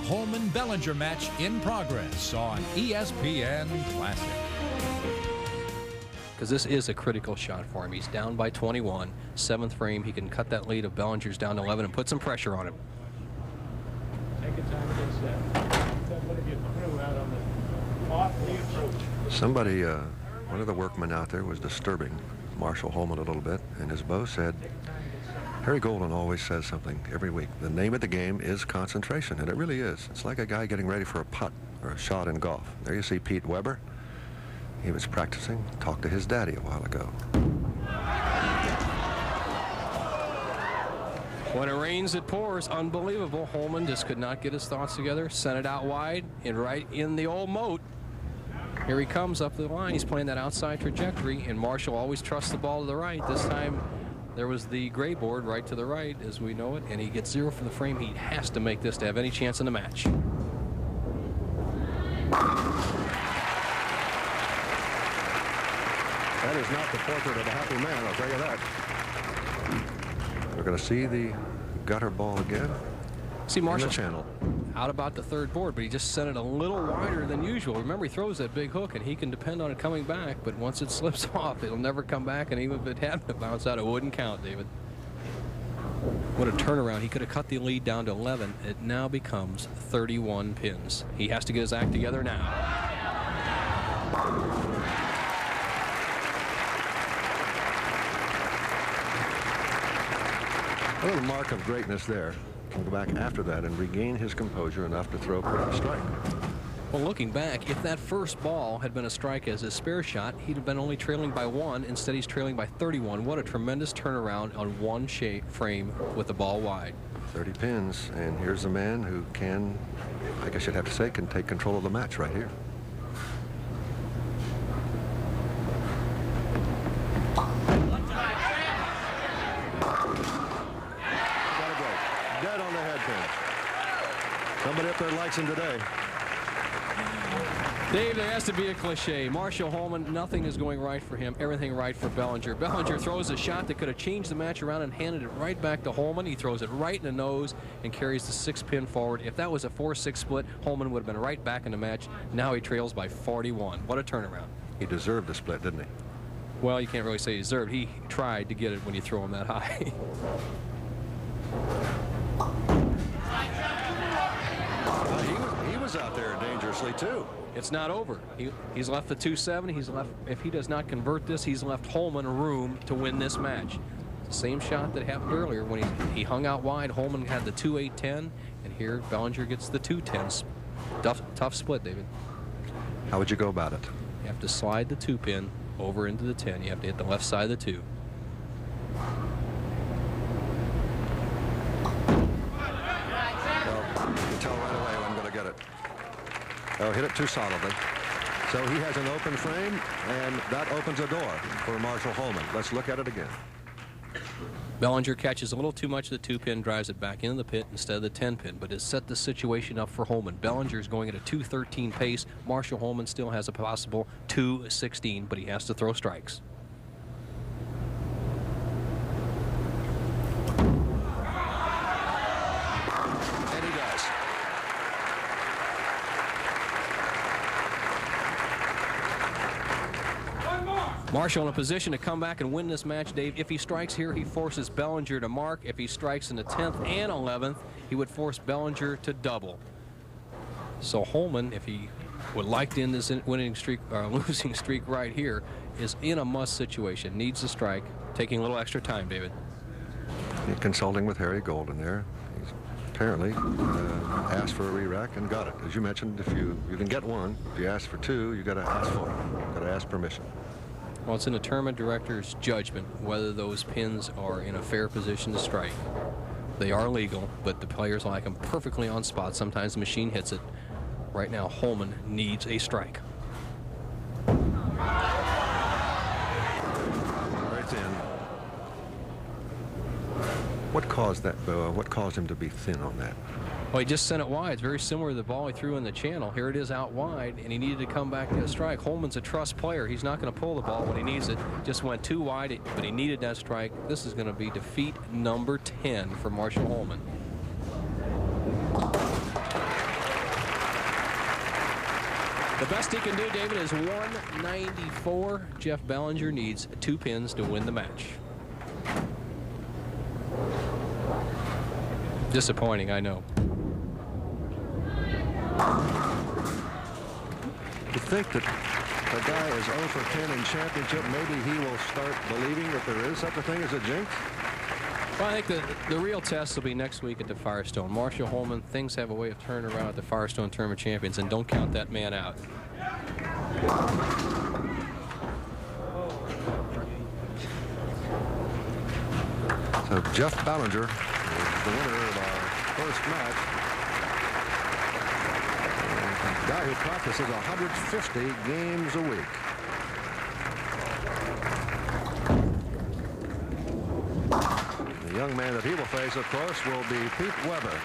Holman-Bellinger match in progress on ESPN Classic. Because this is a critical shot for him. He's down by 21. 7th frame, he can cut that lead of Bellinger's down to 11 and put some pressure on him. Somebody, one of the workmen out there was disturbing Marshall Holman a little bit, and his beau said, Harry Golden always says something every week. The name of the game is concentration, and it really is. It's like a guy getting ready for a putt or a shot in golf. There you see Pete Weber. He was practicing, talked to his daddy a while ago. When it rains, it pours. Unbelievable. Holman just could not get his thoughts together. Sent it out wide and right in the old moat. Here he comes up the line. He's playing that outside trajectory, and Marshall always trusts the ball to the right. This time, there was the gray board right to the right, as we know it, and he gets 0 from the frame. He has to make this to have any chance in the match. That is not the portrait of a happy man, I'll tell you that. We're going to see the gutter ball again. See Marshall in the channel. Out about the 3rd board, but he just sent it a little wider than usual. Remember, he throws that big hook, and he can depend on it coming back, but once it slips off, it'll never come back, and even if it had to bounce out, it wouldn't count, David. What a turnaround. He could have cut the lead down to 11. It now becomes 31 pins. He has to get his act together now. A little mark of greatness there. Can go back after that and regain his composure enough to throw for a strike. Well, looking back, if that first ball had been a strike as his spare shot, he'd have been only trailing by 1. Instead, he's trailing by 31. What a tremendous turnaround on one frame with the ball wide. 30 pins, and here's a man who can, I guess you'd have to say, can take control of the match right here. Somebody up there likes him today. Dave, there has to be a cliche. Marshall Holman, nothing is going right for him. Everything right for Bellinger. Bellinger throws a shot that could have changed the match around and handed it right back to Holman. He throws it right in the nose and carries the 6 pin forward. If that was a 4-6 split, Holman would have been right back in the match. Now he trails by 41. What a turnaround. He deserved the split, didn't he? Well, you can't really say he deserved. He tried to get it when you throw him that high. He was out there dangerously too. It's not over. He's left the 2-7. He's left. If he does not convert this, he's left Holman room to win this match. The same shot that happened earlier when he hung out wide. Holman had the 2-8-10, and here Bellinger gets the 2-10. Tough split, David. How would you go about it? You have to slide the 2 pin over into the 10. You have to hit the left side of the 2. Oh, hit it too solidly. So he has an open frame, and that opens a door for Marshall Holman. Let's look at it again. Bellinger catches a little too much of the 2 pin, drives it back into the pit instead of the 10 pin, but has set the situation up for Holman. Bellinger is going at a 2-13 pace. Marshall Holman still has a possible 2-16, but he has to throw strikes. Marshall in a position to come back and win this match, Dave. If he strikes here, he forces Bellinger to mark. If he strikes in the 10th and 11th, he would force Bellinger to double. So Holman, if he would like to end this winning streak, losing streak right here, is in a must situation. Needs a strike, taking a little extra time, David. Consulting with Harry Golden there. He's apparently asked for a re-rack and got it. As you mentioned, if you can get 1. If you ask for 2, you got to ask for it. Got to ask permission. Well, it's in the tournament director's judgment whether those pins are in a fair position to strike. They are legal, but the players like them perfectly on spot. Sometimes the machine hits it. Right now, Holman needs a strike. Very thin. What caused that, what caused him to be thin on that? Well, he just sent it wide. It's very similar to the ball he threw in the channel. Here it is out wide, and he needed to come back to a strike. Holman's a trust player. He's not going to pull the ball when he needs it. Just went too wide, but he needed that strike. This is going to be defeat number 10 for Marshall Holman. The best he can do, David, is 194. Jeff Bellinger needs 2 pins to win the match. Disappointing, I know. You think that the guy is 0 for 10 in championship, maybe he will start believing that there is such a thing as a jinx? Well, I think the real test will be next week at the Firestone. Marshall Holman, things have a way of turning around at the Firestone Tournament Champions, and don't count that man out. So Jeff Bellinger is the winner of our first match. A guy who practices 150 games a week. The young man that he will face, of course, will be Pete Weber.